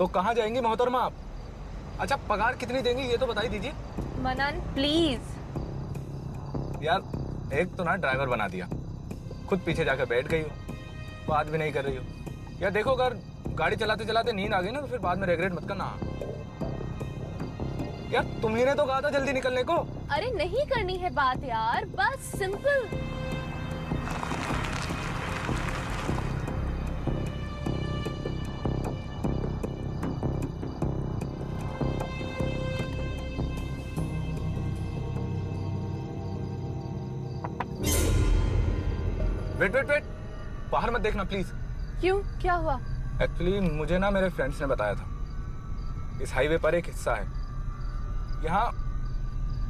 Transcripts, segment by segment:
तो कहाँ जाएंगी मोहतरमा आप? अच्छा पगार कितनी देंगी ये तो बता ही दीजिए। मनान प्लीज। यार एक तो ना ड्राइवर बना दिया, खुद पीछे जाकर बैठ गई हो, बात भी नहीं कर रही हो। यार देखो अगर गाड़ी चलाते चलाते नींद आ गई ना तो फिर बाद में रिग्रेट मत करना। यार तुम्ही ने तो कहा था जल्दी निकलने को। अरे नहीं करनी है बात यार, बस सिंपल। वेट वेट वेट, बाहर मत देखना प्लीज। क्यों, क्या हुआ? एक्चुअली मुझे ना मेरे फ्रेंड्स ने बताया था, इस हाईवे पर एक हिस्सा है, यहाँ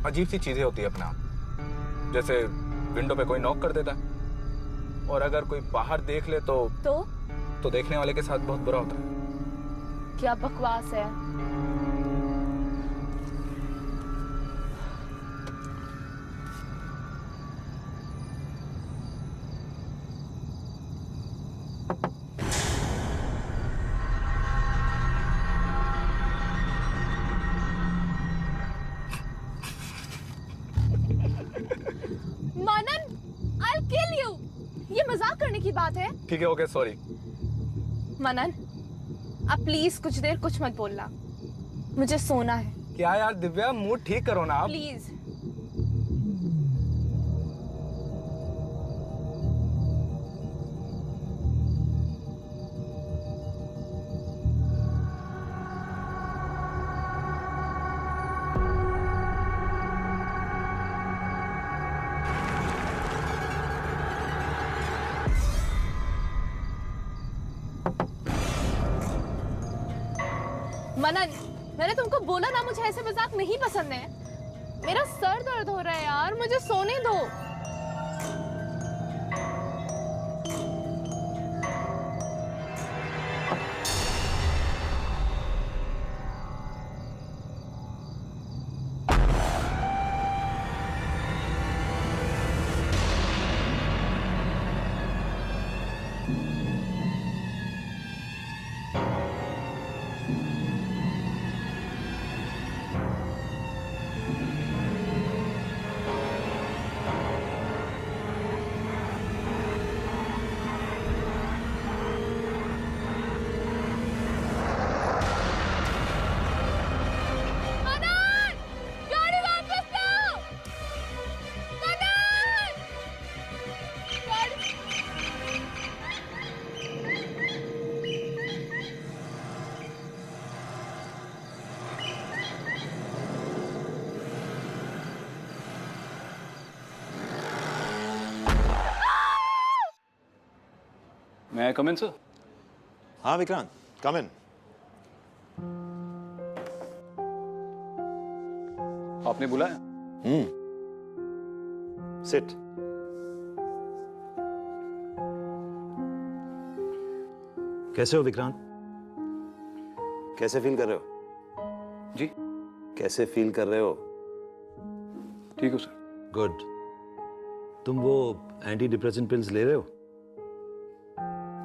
अजीब सी चीजें होती है अपने आप। जैसे विंडो पे कोई नॉक कर देता है और अगर कोई बाहर देख ले तो देखने वाले के साथ बहुत बुरा होता है। क्या बकवास है। ये मजाक करने की बात है। ठीक है ओके सॉरी। मनन आप प्लीज कुछ देर कुछ मत बोलना, मुझे सोना है। क्या यार दिव्या, मूड ठीक करो ना आप। प्लीज। मनन मैंने तुमको बोला ना मुझे ऐसे मजाक नहीं पसंद है। मेरा सर दर्द हो रहा है यार, मुझे सोने दो। May I come in, sir? हाँ विक्रांत, come in. आपने बुलाया? Sit. कैसे हो विक्रांत? कैसे फील कर रहे हो? जी कैसे फील कर रहे हो? ठीक हो सर। गुड। तुम वो एंटी डिप्रेसेंट पिल्स ले रहे हो?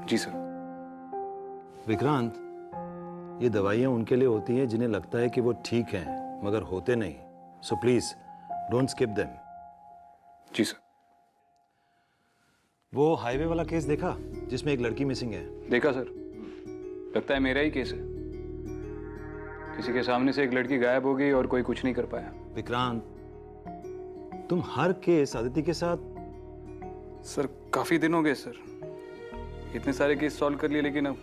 जी सर। विक्रांत, ये दवाइयाँ उनके लिए होती हैं जिन्हें लगता है कि वो ठीक हैं मगर होते नहीं। So please don't skip them. जी सर। वो हाईवे वाला केस देखा जिसमें एक लड़की मिसिंग है? देखा सर, लगता है मेरा ही केस है। किसी के सामने से एक लड़की गायब हो गई और कोई कुछ नहीं कर पाया। विक्रांत, तुम हर केस अदिति के साथ। सर काफी दिन हो गए सर, इतने सारे केस सॉल्व कर लिए लेकिन अब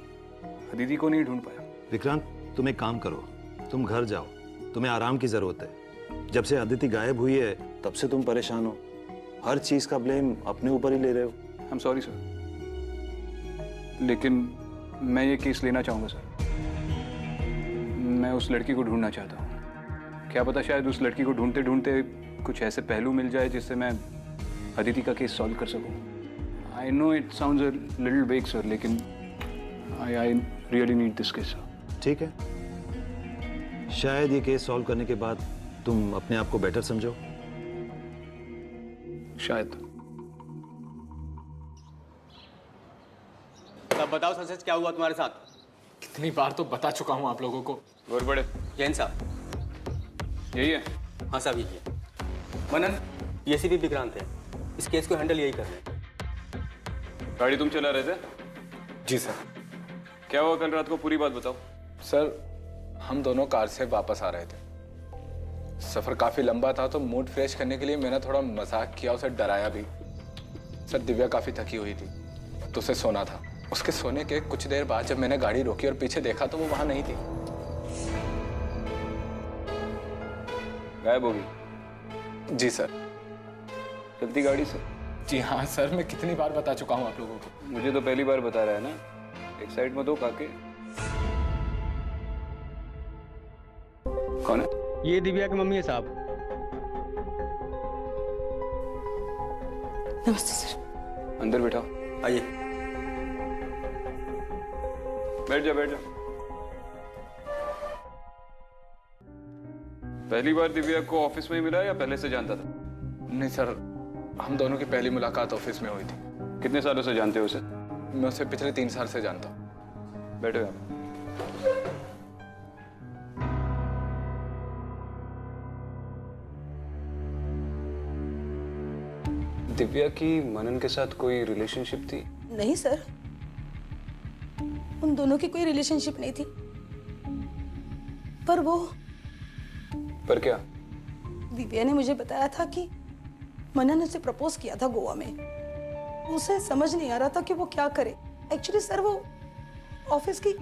अदिति को नहीं ढूंढ पाया। विक्रांत, तुम एक काम करो, तुम घर जाओ, तुम्हें आराम की जरूरत है। जब से अदिति गायब हुई है तब से तुम परेशान हो, हर चीज का ब्लेम अपने ऊपर ही ले रहे हो। आई एम सॉरी सर, लेकिन मैं ये केस लेना चाहूंगा सर। मैं उस लड़की को ढूंढना चाहता हूँ। क्या पता शायद उस लड़की को ढूंढते ढूंढते कुछ ऐसे पहलू मिल जाए जिससे मैं अदिति का केस सॉल्व कर सकूँ। I know it sounds a little वेग सर, लेकिन I really need this case sir. ठीक है, शायद ये केस सॉल्व करने के बाद तुम अपने आप को बेटर समझो। शायद। तब बताओ सच सच क्या हुआ तुम्हारे साथ? कितनी बार तो बता चुका हूँ आप लोगों को। और बड़े जैन साहब। यही है। हाँ साहब यही है। मनन, ये भी विक्रांत है, इस केस को हैंडल यही कर रहे हैं। गाड़ी तुम चला रहे थे? जी सर। क्या हुआ कल रात को, पूरी बात बताओ। सर हम दोनों कार से वापस आ रहे थे। सफर काफी लंबा था तो मूड फ्रेश करने के लिए मैंने थोड़ा मजाक किया, उसे डराया भी। सर दिव्या काफी थकी हुई थी तो उसे सोना था। उसके सोने के कुछ देर बाद जब मैंने गाड़ी रोकी और पीछे देखा तो वो वहां नहीं थी, गायब होगी। जी सर। चलती गाड़ी से? जी हाँ सर, मैं कितनी बार बता चुका हूँ आप लोगों को। मुझे तो पहली बार बता रहा है ना। एक साइड में दो काके। कौन है? ये दिव्या की मम्मी है साहब। नमस्ते सर। अंदर बैठाओ। आइए। बैठ जा बैठ जा। पहली बार दिव्या को ऑफिस में ही मिला या पहले से जानता था? नहीं सर, हम दोनों की पहली मुलाकात ऑफिस में हुई थी। कितने सालों से जानते हो उसे? मैं उसे पिछले 3 साल से जानता हूँ। बैठो यहाँ। दिव्या की मनन के साथ कोई रिलेशनशिप थी? नहीं सर, उन दोनों की कोई रिलेशनशिप नहीं थी। पर क्या? दिव्या ने मुझे बताया था कि मनन ने उसे प्रपोज किया था गोवा में। उसे समझ नहीं आ रहा था कि वो क्या करे। एक्चुअली सर वो ऑफिस की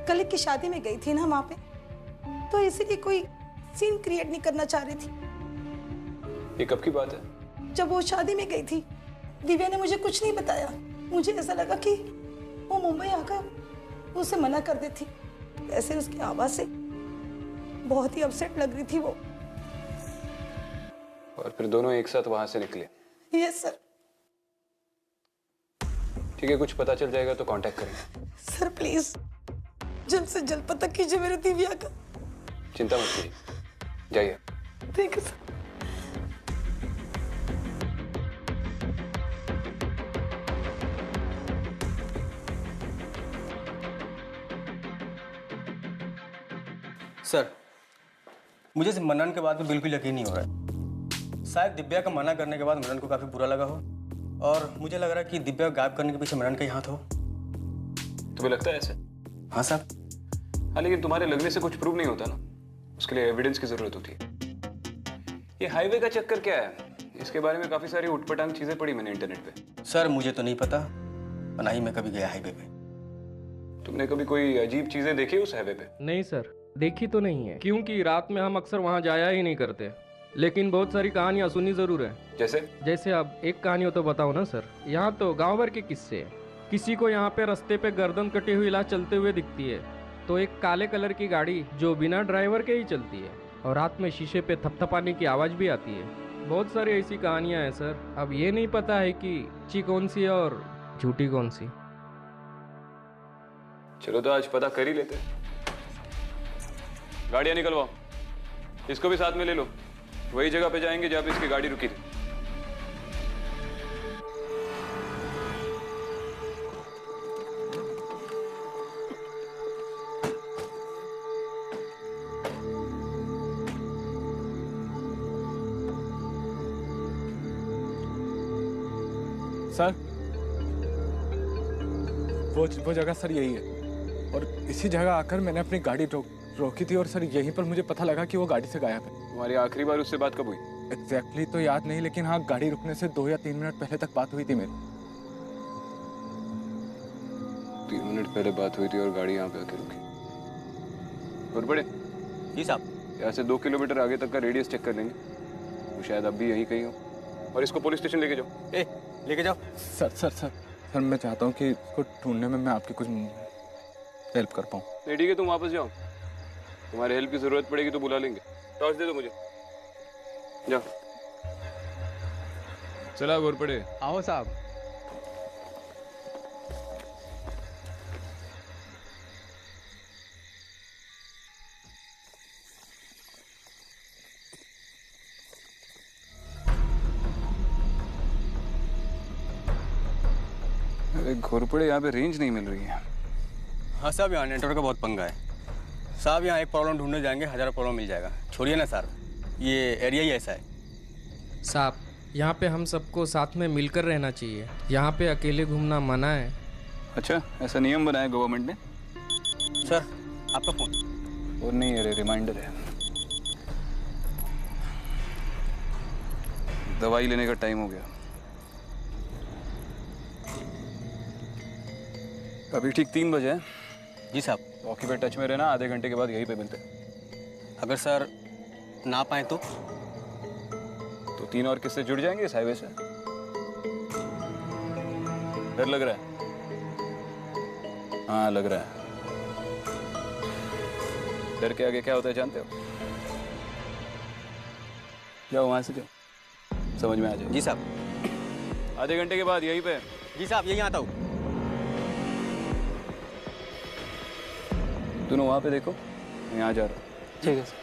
कलीग की शादी में गई थी ना वहां पे, तो इसीलिए कोई सीन क्रिएट नहीं करना चाह रही थी। ये कब की बात है? जब वो शादी में गई थी दिव्या ने मुझे कुछ नहीं बताया। मुझे ऐसा लगा कि वो मुंबई आकर उसे मना कर देती। ऐसे उसकी आवाज से बहुत ही अपसेट लग रही थी वो। और फिर दोनों एक साथ वहां से निकले? Yes sir. ठीक है, कुछ पता चल जाएगा तो कांटेक्ट करेंगे। सर प्लीज जल्द से जल्द पता कीजिए मेरे दिव्या का। चिंता मत कीजिए, जाइए। Thank you sir. सर मुझे इस मनन के बाद में बिल्कुल यकीन नहीं हो रहा है। शायद दिव्या का मना करने के बाद मनन को काफी बुरा लगा हो, और मुझे लग रहा है कि दिव्या को गायब करने के पीछे मनन का ही हाथ हो। तुम्हें लगता है ऐसे? हाँ साहब। हाँ, लेकिन तुम्हारे लगने से कुछ प्रूव नहीं होता ना, उसके लिए एविडेंस की जरूरत होती है। ये हाईवे का चक्कर क्या है? इसके बारे में काफी सारी उटपटांग चीजें पढ़ी मैंने इंटरनेट पे। सर मुझे तो नहीं पता, और ना ही मैं कभी गया हाईवे पे। तुमने कभी कोई अजीब चीजें देखी उस हाईवे पे? नहीं सर, देखी तो नहीं है, क्योंकि रात में हम अक्सर वहाँ जाया ही नहीं करते। लेकिन बहुत सारी कहानियाँ सुनी जरूर है। जैसे अब एक कहानी हो तो बताओ ना सर। यहाँ तो गांव भर के किस्से हैं। किसी को यहाँ पे रास्ते पे गर्दन कटी हुई लाश चलते हुए दिखती है, तो एक काले कलर की गाड़ी जो बिना ड्राइवर के ही चलती है, और रात में शीशे पे थपथपाने की आवाज़ भी आती है। बहुत सारी ऐसी कहानियाँ हैं सर। अब ये नहीं पता है कि सच्ची कौन सी है और झूठी कौन सी। चलो तो आज पता कर ही लेते। गाड़ियां निकलवाओ, इसको भी साथ में ले लो। वही जगह पे जाएंगे जहाँ पे इसकी गाड़ी रुकी थी। सर वो जगह सर यही है, और इसी जगह आकर मैंने अपनी गाड़ी रोकी थी, और सर यहीं पर मुझे पता लगा कि वो गाड़ी से गायब है। तुम्हारी आखिरी बार उससे बात कब हुई? एग्जैक्टली तो याद नहीं, लेकिन हाँ गाड़ी रुकने से 2 या 3 मिनट पहले तक बात हुई थी मेरी। 3 मिनट पहले बात हुई थी और गाड़ी यहाँ पे आके रुकी। और बड़े जी साहब। यहाँ से 2 किलोमीटर आगे तक का रेडियस चेक कर लेंगे, वो शायद अब भी यहीं कहीं हो। और इसको पुलिस स्टेशन लेके जाओ। लेके जाओ। सर मैं चाहता हूँ कि इसको ढूंढने में मैं आपकी कुछ हेल्प कर पाऊँ। नहीं ठीक है, तुम वापस जाओ। तुम्हारे हेल्प की जरूरत पड़ेगी तो बुला लेंगे। टॉर्च दे दो मुझे। जाओ। चला घोरपड़े। आओ साहब। अरे घोरपड़े, यहाँ पे रेंज नहीं मिल रही है। हाँ साहब, यहाँ नेटवर्क का बहुत पंगा है साहब। यहाँ एक प्रॉब्लम ढूंढने जाएंगे, हज़ारों प्रॉब्लम मिल जाएगा। छोड़िए ना सर, ये एरिया ही ऐसा है। साहब, यहाँ पे हम सबको साथ में मिलकर रहना चाहिए। यहाँ पे अकेले घूमना मना है। अच्छा, ऐसा नियम बनाया गवर्नमेंट ने? सर आपका फ़ोन। वो नहीं, अरे रिमाइंडर है। दवाई लेने का टाइम हो गया। अभी ठीक 3 बजे है। जी साहब। रॉकी पे टच में रहना, आधे घंटे के बाद यहीं पे मिलते हैं। अगर सर ना पाए तो 3 और किससे जुड़ जाएंगे इस हाईवे से? डर लग रहा है? हाँ लग रहा है। डर के आगे क्या होता है जानते हो? जाओ वहां से, जाओ, समझ में आ जाए। जी साहब। आधे घंटे के बाद यहीं पे। जी साहब, यही आता हूँ। दोनों वहां पे देखो, मैं यहाँ जा रहा हूँ। ठीक है सर।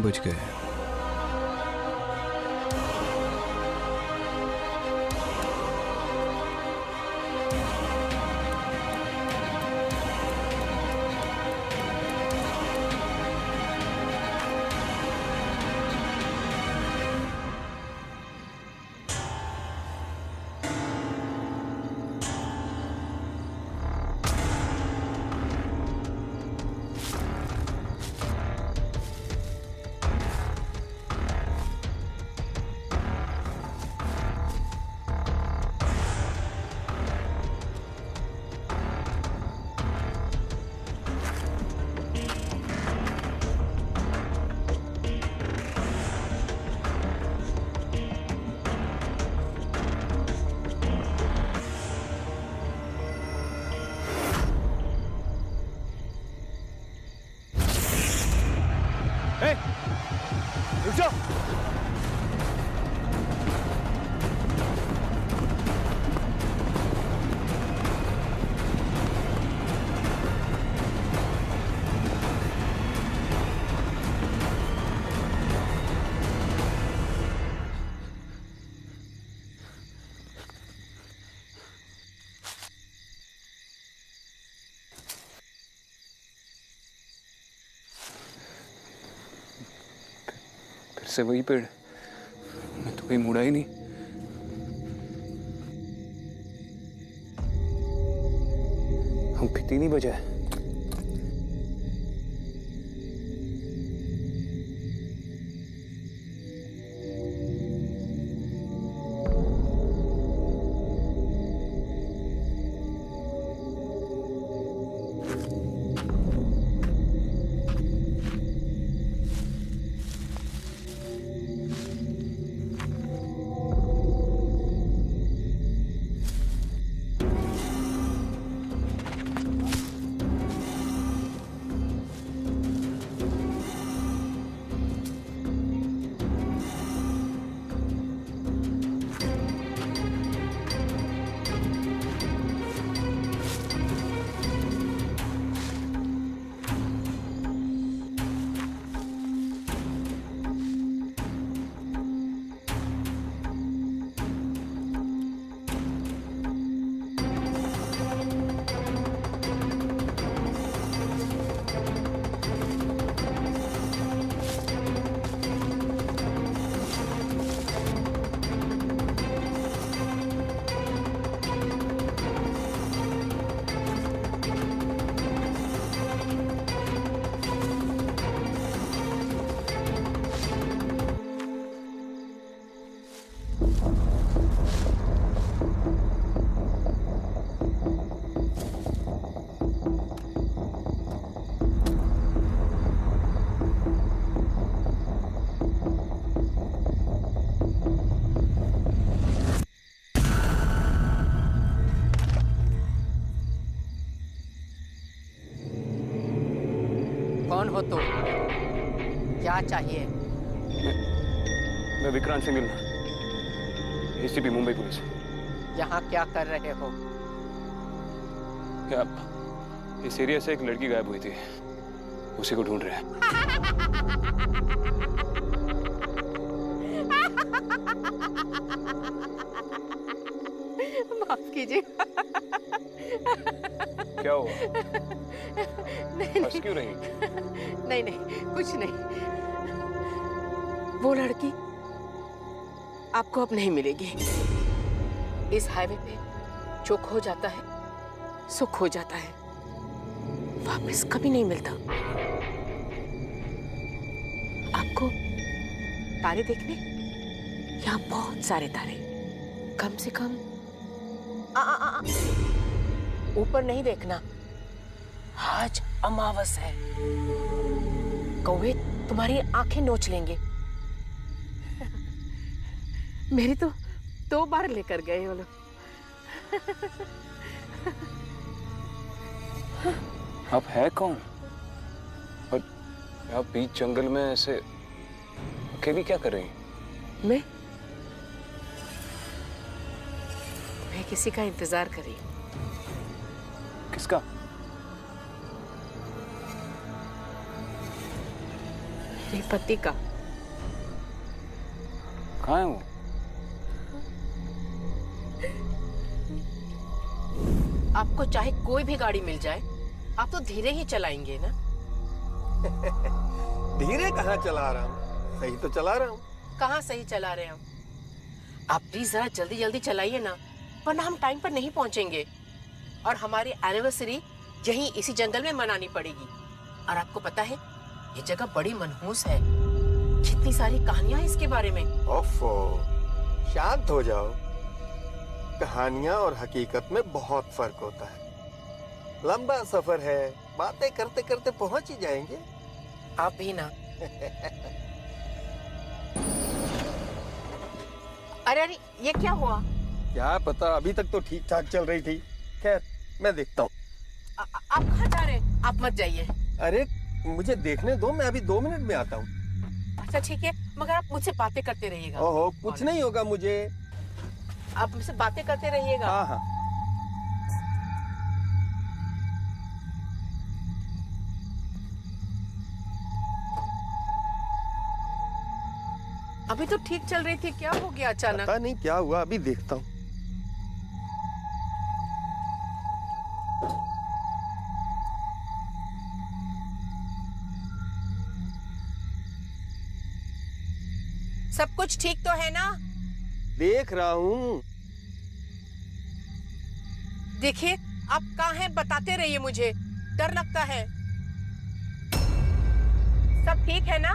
बज गए। रुक जाओ। से वही पेड़, मैं तो कहीं मुड़ा ही नहीं। हम 3 ही बजा है। हो तुम? क्या चाहिए? मैं विक्रांत सिंह गिलना, एसीपी मुंबई पुलिस। यहाँ क्या कर रहे हो? क्या इस एरिया से एक लड़की गायब हुई थी, उसी को ढूंढ रहे हैं। माफ कीजिए। क्या हुआ? नहीं हंस क्यों रही? नहीं नहीं, कुछ नहीं। वो लड़की आपको अब नहीं मिलेगी। इस हाईवे पे जो खो जाता है सो खो जाता है, वापस कभी नहीं मिलता। आपको तारे देखने? यहाँ बहुत सारे तारे, कम से कम ऊपर नहीं देखना, आज अमावस है। कौवे तुम्हारी आंखें नोच लेंगे। मेरी तो 2 बार लेकर गए वो लोग। आप है कौन? और आप बीच जंगल में ऐसे अकेली क्या कर रही हैं? मैं किसी का इंतजार कर रही हूँ। किसका? मेरे पति का। कहाँ है वो? आपको चाहे कोई भी गाड़ी मिल जाए, आप तो धीरे ही चलाएंगे ना? धीरे कहाँ चला रहा हूँ, सही तो चला रहा हूँ। कहाँ सही चला रहे हैं हम? आप प्लीज जरा जल्दी जल्दी चलाइए ना, वरना हम टाइम पर नहीं पहुंचेंगे और हमारी एनिवर्सरी यहीं इसी जंगल में मनानी पड़ेगी। और आपको पता है ये जगह बड़ी मनहूस है, कितनी सारी कहानियां हैं इसके बारे में। ओफो, शांत हो जाओ। कहानियां और हकीकत में बहुत फर्क होता है। लंबा सफर है, बातें करते करते पहुंच ही जाएंगे। आप भी ना। अरे अरे, ये क्या हुआ? क्या पता, अभी तक तो ठीक ठाक चल रही थी। खैर, मैं देखता हूँ। आप कहाँ जा रहे हैं? आप मत जाइए। अरे मुझे देखने दो, मैं अभी 2 मिनट में आता हूँ। अच्छा ठीक है, मगर आप मुझसे बातें करते रहिएगा। ओहो, कुछ नहीं होगा मुझे। आप मुझसे बातें करते रहिएगा। हाँ हाँ। अभी तो ठीक चल रही थी, क्या हो गया अचानक? पता नहीं क्या हुआ, अभी देखता हूँ। सब कुछ ठीक तो है ना? देख रहा हूँ। देखिए, आप कहाँ हैं बताते रहिए, मुझे डर लगता है। सब ठीक है ना?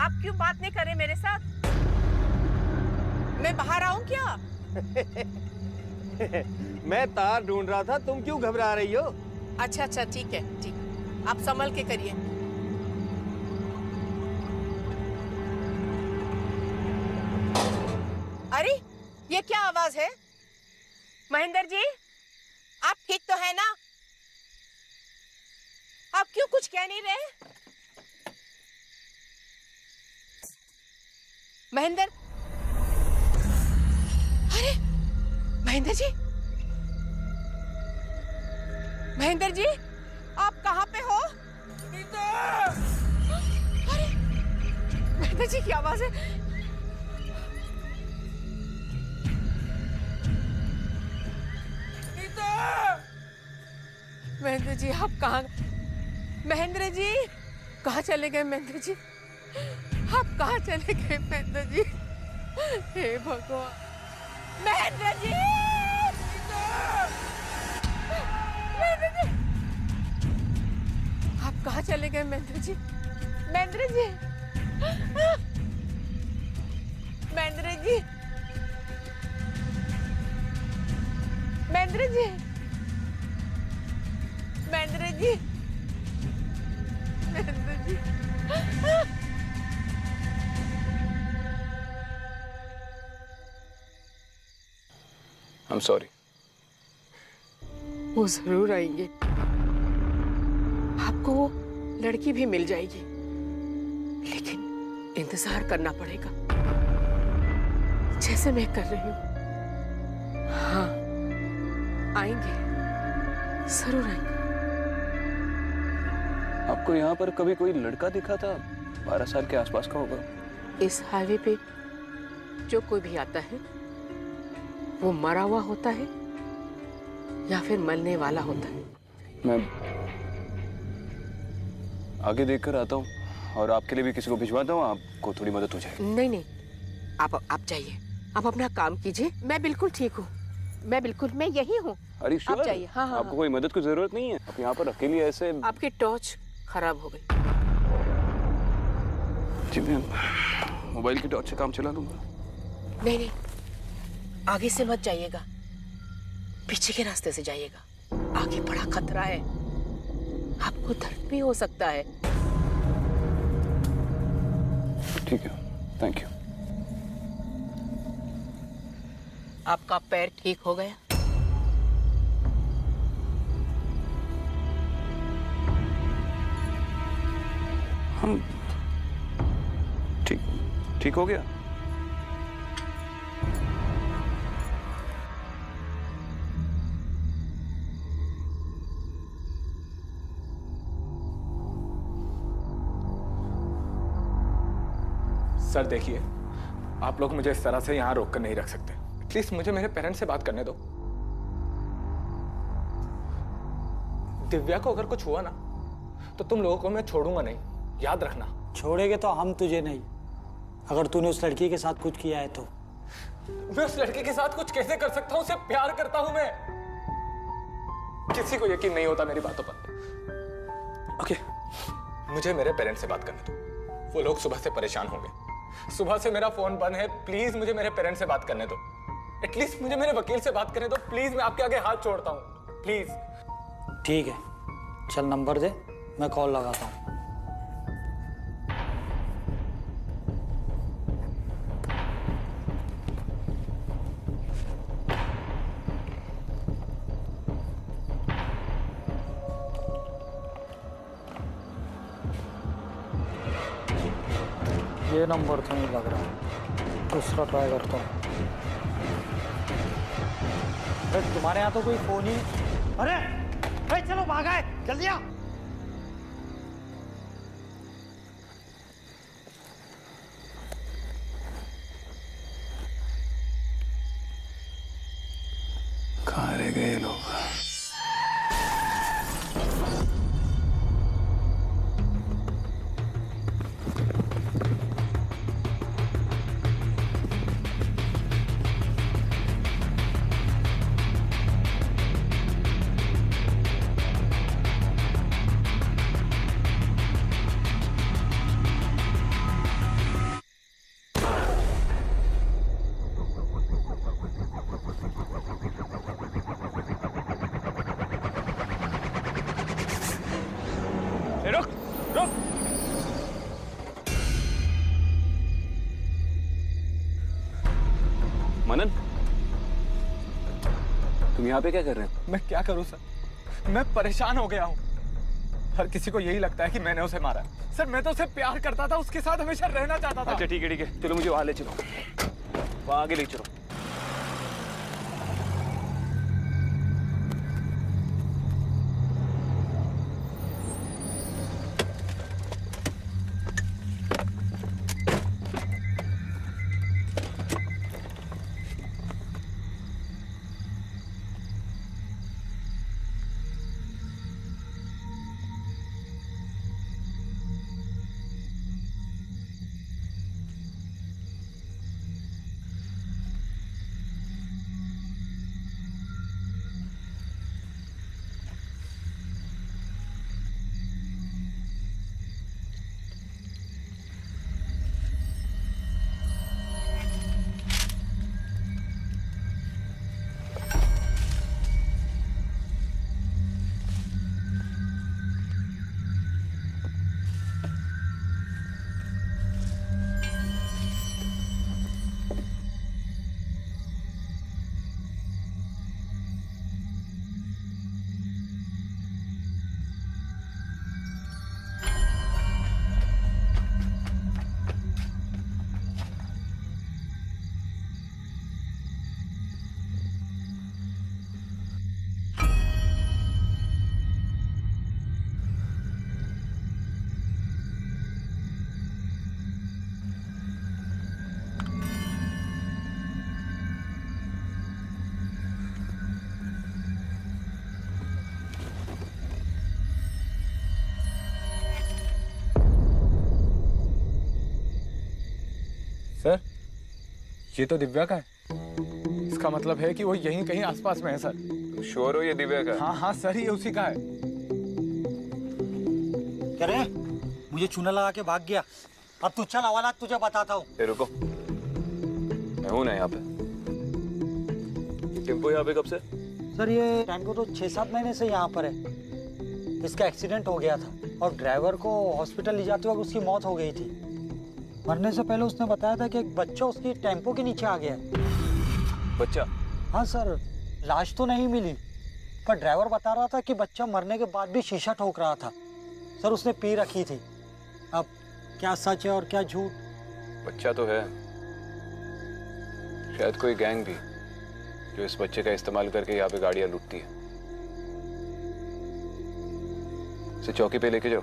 आप क्यों बात नहीं कर रहे मेरे साथ? मैं बाहर आऊं क्या? मैं तार ढूंढ रहा था, तुम क्यों घबरा रही हो? अच्छा अच्छा, ठीक है, ठीक। आप संभल के करिए। अरे, ये क्या आवाज है? महेंद्र जी, आप ठीक तो है ना? आप क्यों कुछ कह नहीं रहे? महेंद्र, अरे महेंद्र जी, महेंद्र जी, आप कहाँ पे हो? अरे महेंद्र जी की आवाज है। महेंद्र जी, आप कहाँ? महेंद्र जी, कहाँ चले गए महेंद्र जी? आप कहाँ चले गए महेंद्र जी? हे भगवान, महेंद्र जी! महेंद्र जी, आप कहाँ चले गए महेंद्र जी? महेंद्र जी, महेंद्र जी, महेंद्र जी, महेंद्र जी, महेंद्र जी। I'm sorry. वो जरूर आएंगे। आपको वो लड़की भी मिल जाएगी, लेकिन इंतजार करना पड़ेगा, जैसे मैं कर रही हूँ। हाँ, आएंगे, जरूर आएंगे। आपको यहाँ पर कभी कोई लड़का दिखा था? 12 साल के आसपास का होगा। इस हाईवे पे जो कोई भी आता है वो मरा हुआ होता है या फिर मरने वाला होता है। मैं आगे देखकर आता हूँ और आपके लिए भी किसी को भिजवाता हूँ, आपको थोड़ी मदद हो जाएगी। नहीं नहीं, आप जाइए, आप अपना काम कीजिए। मैं बिल्कुल ठीक हूँ, मैं यही हूँ। अरे आप श्योर? जाइए। हाँ, आपको कोई मदद की जरूरत नहीं है। आप यहाँ पर अकेली ऐसे। आपकी टॉर्च खराब हो गई। जी मैं मोबाइल की टॉर्च से काम चला लूंगा। नहीं नहीं, आगे से मत जाइएगा, पीछे के रास्ते से जाइएगा। आगे बड़ा खतरा है, आपको दर्द भी हो सकता है। ठीक है, थैंक यू। आपका पैर ठीक हो गया? हम ठीक हो गया। सर देखिए, आप लोग मुझे इस तरह से यहाँ रोक कर नहीं रख सकते। एटलीस्ट मुझे मेरे पेरेंट्स से बात करने दो। दिव्या को अगर कुछ हुआ ना तो तुम लोगों को मैं छोड़ूंगा नहीं, याद रखना। छोड़ेंगे तो हम तुझे नहीं, अगर तूने उस लड़की के साथ कुछ किया है तो। मैं उस लड़की के साथ कुछ कैसे कर सकता हूं? उसे प्यार करता हूं मैं। किसी को यकीन नहीं होता मेरी बातों पर। ओके, मुझे मेरे पेरेंट्स से बात करने दो। वो लोग सुबह से परेशान होंगे। सुबह से मेरा फोन बंद है। प्लीज मुझे मेरे पेरेंट्स से बात करने दो। एटलीस्ट मुझे मेरे वकील से बात करने दो। प्लीज, मैं आपके आगे हाथ जोड़ता हूं, प्लीज। ठीक है, चल नंबर दे, मैं कॉल लगाता हूँ। ये नंबर तो नहीं लग रहा, दूसरा ट्राई करता हूँ। अरे तुम्हारे यहाँ तो कोई फोन ही नहीं। अरे चलो भागा, जल्दी आ। कहाँ रह गए लोग? मनन, तुम यहाँ पे क्या कर रहे हो? मैं क्या करूं सर, मैं परेशान हो गया हूं। हर किसी को यही लगता है कि मैंने उसे मारा। सर मैं तो उसे प्यार करता था, उसके साथ हमेशा रहना चाहता था। अच्छा ठीक है, चलो मुझे वहां ले चलो, वहां आगे ले चलो। ये तो दिव्या का है। इसका मतलब है कि वो यहीं कहीं आसपास में है सर। तुम श्योर हो ये दिव्या का? हाँ हाँ सर, ये उसी का है। क्या रे, मुझे चूना लगा के भाग गया। अब तू चल, हवालात तुझे बताता हूँ। रुको, मैं हूं ना यहाँ पे। टेम्पो यहाँ पे कब से? सर ये टेम्पो तो 6-7 महीने से यहाँ पर है। इसका एक्सीडेंट हो गया था और ड्राइवर को हॉस्पिटल ले जाते वक्त उसकी मौत हो गई थी। मरने से पहले उसने बताया था कि एक बच्चा उसकी टेम्पो के नीचे आ गया है। बच्चा? हाँ सर, लाश तो नहीं मिली, पर ड्राइवर बता रहा था कि बच्चा मरने के बाद भी शीशा ठोक रहा था। सर उसने पी रखी थी। अब क्या सच है और क्या झूठ? बच्चा तो है, शायद कोई गैंग भी जो इस बच्चे का इस्तेमाल करके यहाँ पे गाड़ियां लूटती है। इसे चौकी पे लेके जाओ।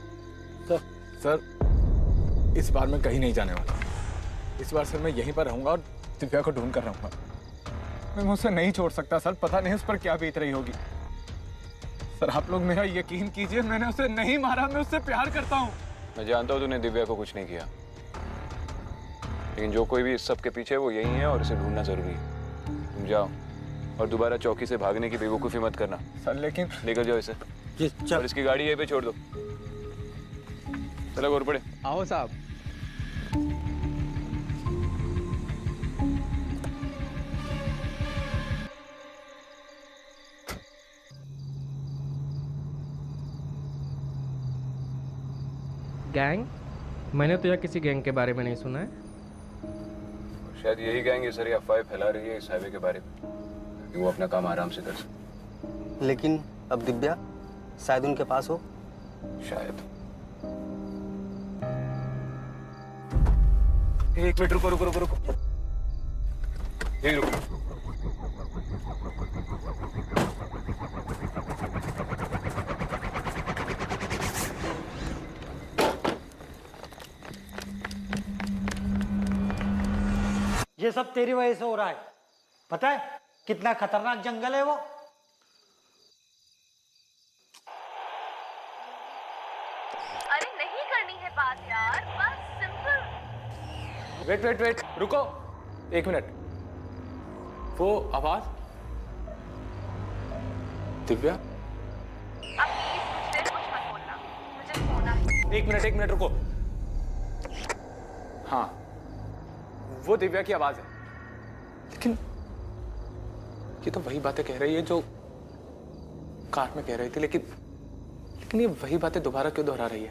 सर इस बार मैं कहीं नहीं जाने वाला। इस बार सर मैं यहीं पर रहूंगा और दिव्या को ढूंढ कर रहूंगा। मैं उसे नहीं छोड़ सकता सर, पता नहीं उस पर क्या बीत रही होगी। सर आप लोग मेरा यकीन कीजिए, मैंने उसे नहीं मारा, मैं उससे प्यार करता हूँ। मैं जानता हूँ तूने दिव्या को कुछ नहीं किया, लेकिन जो कोई भी इस सब के पीछे है वो यही है और इसे ढूंढना जरूरी है। तुम जाओ और दोबारा चौकी से भागने की बेवकूफ़ी मत करना। सर लेकिन लेकर जाओ इसे। जी चल। और इसकी गाड़ी यहीं पे छोड़ दो। चलो और पड़े। आओ साहब। गैंग? मैंने तो यह किसी गैंग के बारे में नहीं सुना है। शायद यही गैंग ये सारी अफवाहें फैला रही है इस हाईवे के बारे में, कि वो अपना काम आराम से कर सके। लेकिन अब दिव्या शायद उनके पास हो। शायद। एक मिनट रुको रुको रुको रुको, यही रुको। ये सब तेरी वजह से हो रहा है। पता है कितना खतरनाक जंगल है वो? अरे नहीं करनी है बात यार, बस सिंपल। वेट वेट वेट, रुको एक मिनट। वो आवाज दिव्या? अब प्लीज मुझसे कुछ मत बोलना, मुझे सोना है। एक मिनट रुको। हाँ वो दिव्या की आवाज है, लेकिन ये तो वही बातें कह रही है जो कार में कह रही थी, लेकिन ये वही बातें दोबारा क्यों दोहरा रही है?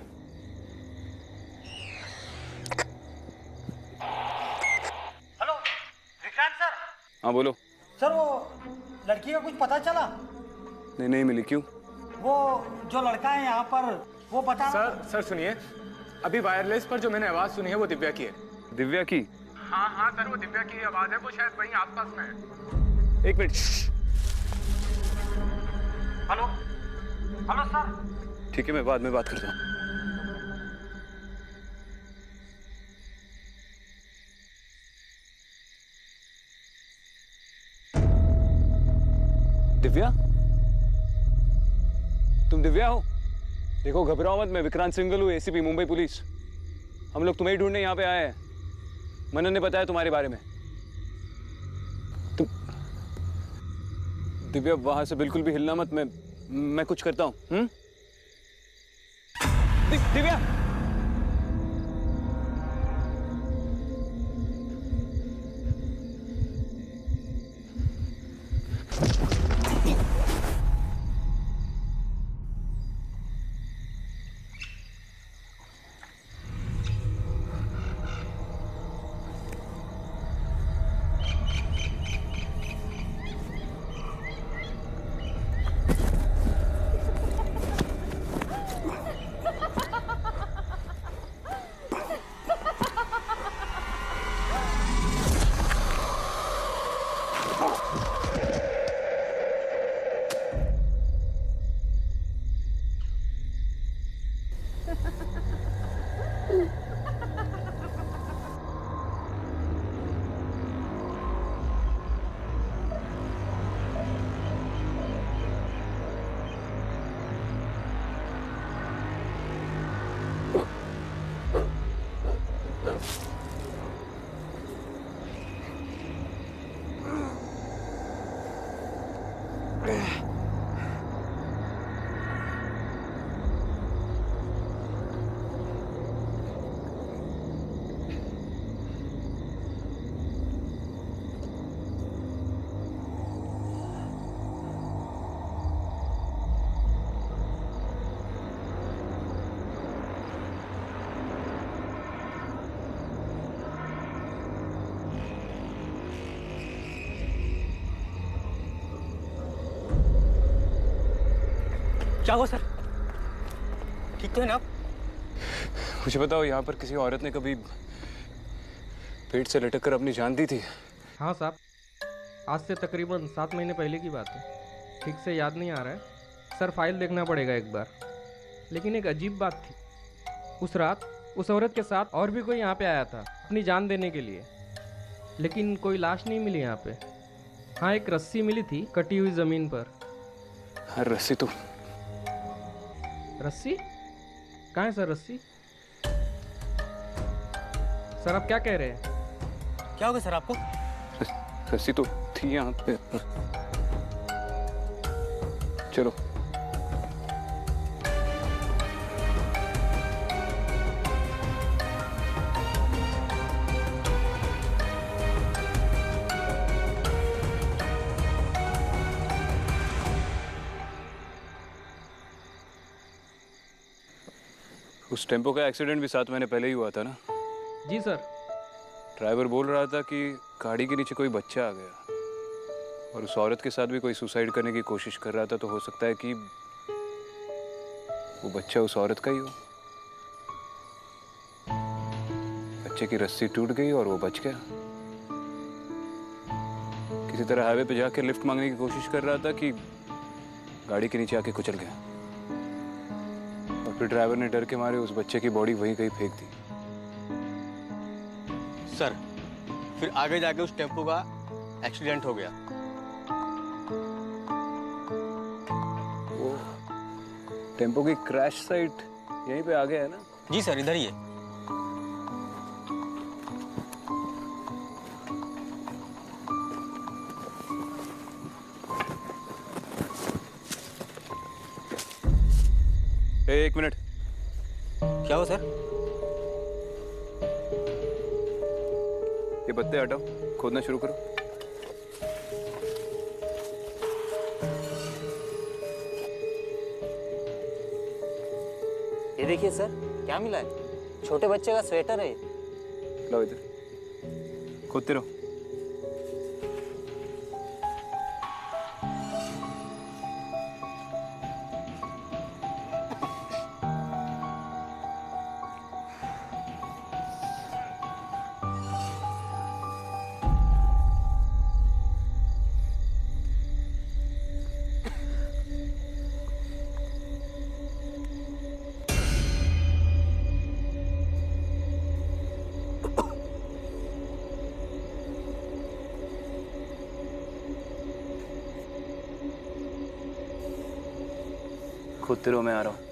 Hello Vikrant sir. हाँ बोलो। सर वो लड़की का कुछ पता चला? नहीं मिली। क्यों? वो जो लड़का है यहाँ पर वो बता। सर सुनिए, अभी वायरलेस पर जो मैंने आवाज सुनी है वो दिव्या की है। दिव्या की? हाँ सर, वो दिव्या की आवाज है, वो शायद वहीं आसपास में है। एक मिनट। Hello sir. ठीक है, मैं बाद में बात करता हूँ। दिव्या? तुम दिव्या हो? देखो घबराओ मत, मैं विक्रांत सिंघल हूँ, एसीपी मुंबई पुलिस। हम लोग तुम्हें ही ढूंढने यहाँ पे आए हैं। मनन ने बताया तुम्हारे बारे में। तुम दिव्या वहां से बिल्कुल भी हिलना मत, मैं कुछ करता हूँ। दिव्या! क्या हुआ सर? ठीक तो है ना आप? मुझे बताओ, यहाँ पर किसी औरत ने कभी पेट से लटक कर अपनी जान दी थी? हाँ साहब, आज से तकरीबन 7 महीने पहले की बात है। ठीक से याद नहीं आ रहा है सर, फाइल देखना पड़ेगा एक बार। लेकिन एक अजीब बात थी, उस रात उस औरत के साथ और भी कोई यहाँ पे आया था अपनी जान देने के लिए, लेकिन कोई लाश नहीं मिली यहाँ पे। हाँ, एक रस्सी मिली थी कटी हुई ज़मीन पर। हाँ, रस्सी तो रस्सी कहाँ है सर? रस्सी सर, आप क्या कह रहे हैं? क्या हो गया सर आपको? रस्सी तो थी यहाँ पे। चलो। उस टेम्पो का एक्सीडेंट भी 7 महीने पहले ही हुआ था ना? जी सर। ड्राइवर बोल रहा था कि गाड़ी के नीचे कोई बच्चा आ गया और उस औरत के साथ भी कोई सुसाइड करने की कोशिश कर रहा था, तो हो सकता है कि वो बच्चा उस औरत का ही हो। बच्चे की रस्सी टूट गई और वो बच गया। किसी तरह हाईवे पे जाकर लिफ्ट मांगने की कोशिश कर रहा था कि गाड़ी के नीचे आके कुचल गया और फिर ड्राइवर ने डर के मारे उस बच्चे की बॉडी वहीं कहीं फेंक दी। सर, फिर आगे जाके उस टेम्पो का एक्सीडेंट हो गया। वो टेम्पो की क्रैश साइट यहीं पे आ गया है ना? जी सर, इधर ही है। एक मिनट। क्या हुआ सर? ये पत्ते हटाओ, खोदना शुरू करो। ये देखिए सर, क्या मिला है? छोटे बच्चे का स्वेटर है। लो इधर, खोदते रहो। खोदते रहो, मैं आ रहा हूँ।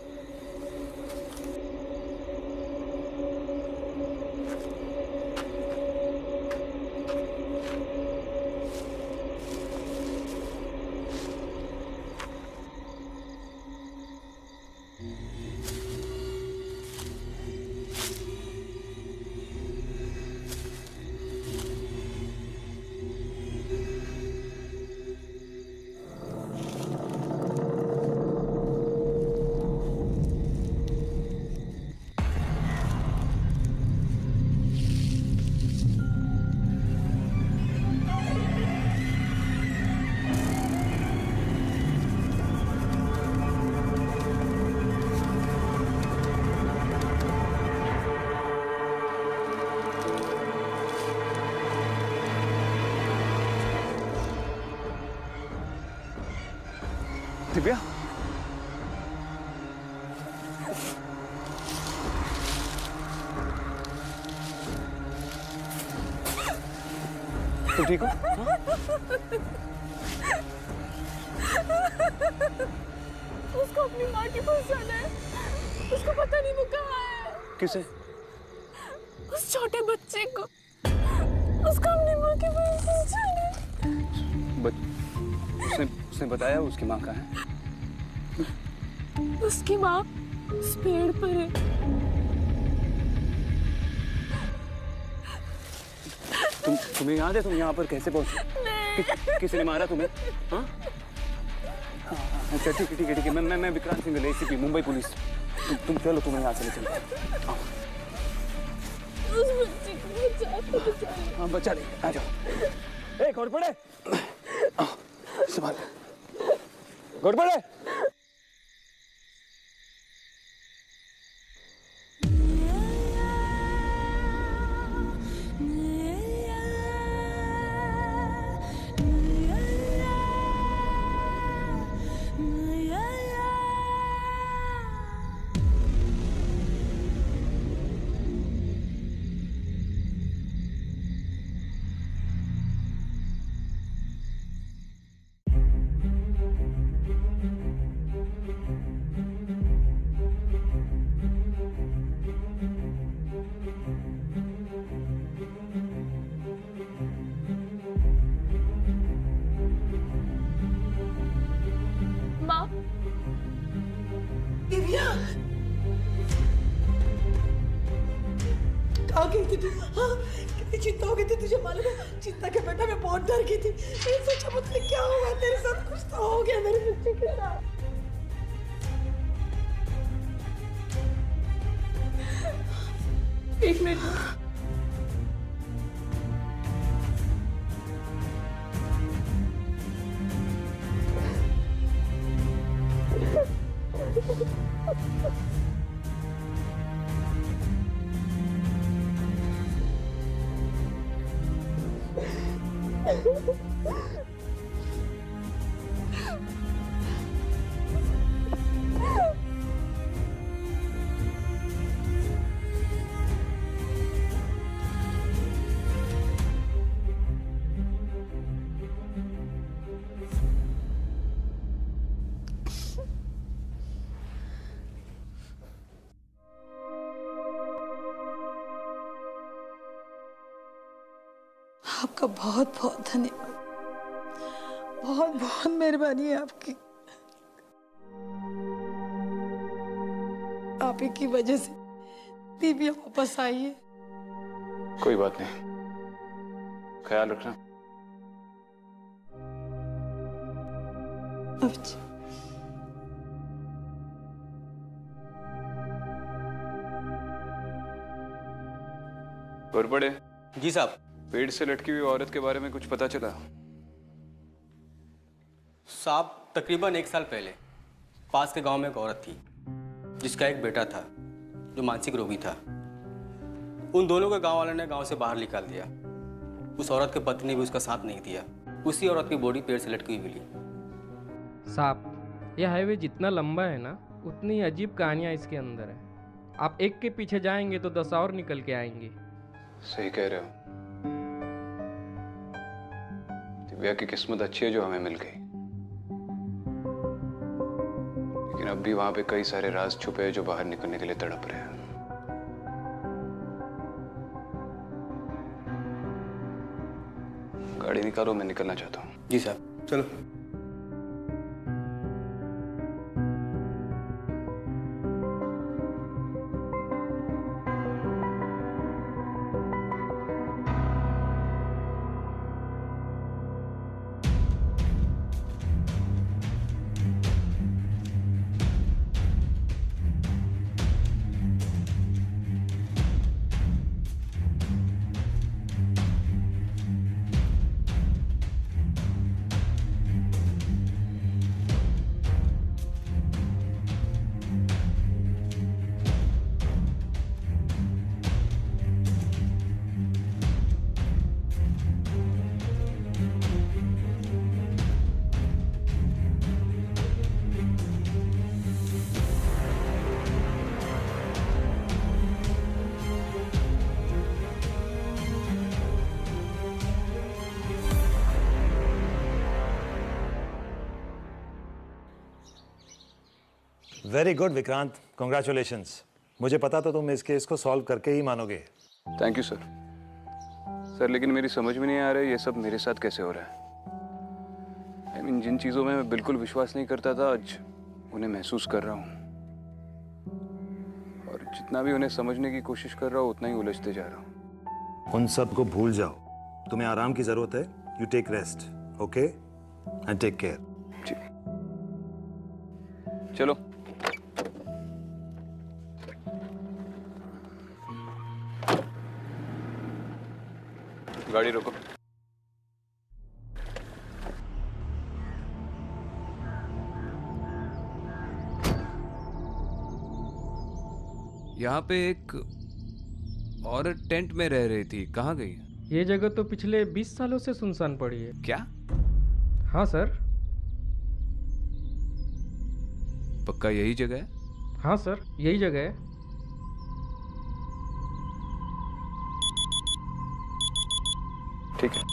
दिव्या, तुम ठीक हो? उसको अपनी माँ की पहचान है। उसको पता नहीं वो कहाँ है। किसे? उस छोटे बच्चे को। उसको अपनी माँ की पहचान है। उसने बताया उसकी माँ कहाँ है? उसकी माँ उस पेड़ पर है। तुम्हें याद है तुम यहाँ पर कैसे पहुंचे? किसने मारा तुम्हें? हाँ? अच्छा ठीक है मैं विक्रांत सिंह एसीपी मुंबई पुलिस। तुम चलो, तुम्हें यहाँ चले चलते। उस बच्चे को बचा। हाँ बचा लेंगे, आ जाओ। ए घोड़पड़े, संभाल घोड़पड़े। माँ, दिव्या, कहाँ गई थी तू? हाँ, कितनी चिंता हो गई थी तुझे मालूम है? चिंता के बेटा मैं बहुत डर गई थी। मैं सोचा मुझसे क्या हुआ तेरे साथ, कुछ तो हो गया मेरे बच्चे के साथ। एक मिनट। आपका बहुत बहुत धन्यवाद, बहुत बहुत मेहरबानी है आपकी। आप ही की वजह से दिव्या वापस आई है। कोई बात नहीं, ख्याल रखना। अच्छा। घोड़पड़े। जी साहब। पेड़ से लटकी हुई औरत के बारे में कुछ पता चला? साहब तकरीबन 1 साल पहले पास के गांव में एक औरत थी जिसका एक बेटा था जो मानसिक रोगी था। उन दोनों को गांव वालों ने गांव से बाहर निकाल दिया। उस औरत के पति ने भी उसका साथ नहीं दिया। उसी औरत की बॉडी पेड़ से लटकी हुई मिली। साहब, यह हाईवे जितना लंबा है ना, उतनी अजीब कहानियां इसके अंदर है। आप एक के पीछे जाएंगे तो 10 और निकल के आएंगे। सही कह रहे हो। दिव्या की किस्मत अच्छी है जो हमें मिल गई, लेकिन अब भी वहां पे कई सारे राज छुपे हैं जो बाहर निकलने के लिए तड़प रहे हैं। गाड़ी निकालो, मैं निकलना चाहता हूँ। जी साहब, चलो। Very good Vikrant, congratulations. मुझे पता था तुम इस केस को सॉल्व करके ही मानोगे। Thank you sir. सर लेकिन मेरी समझ में नहीं आ रहा है ये सब मेरे साथ कैसे हो रहा है। जिन चीज़ों में मैं बिल्कुल विश्वास नहीं करता था, आज उन्हें महसूस कर रहा हूँ। और जितना भी उन्हें समझने की कोशिश कर रहा हूँ, उतना ही उलझते जा रहा हूँ। उन सब को भूल जाओ। तुम्हें आराम की जरूरत है। You take rest, okay, and take care. जी, चलो। गाड़ी रोको। यहाँ पे एक औरत टेंट में रह रही थी, कहाँ गई? ये जगह तो पिछले 20 सालों से सुनसान पड़ी है। क्या? हाँ सर। पक्का यही जगह है? हाँ सर, यही जगह है। ठीक है।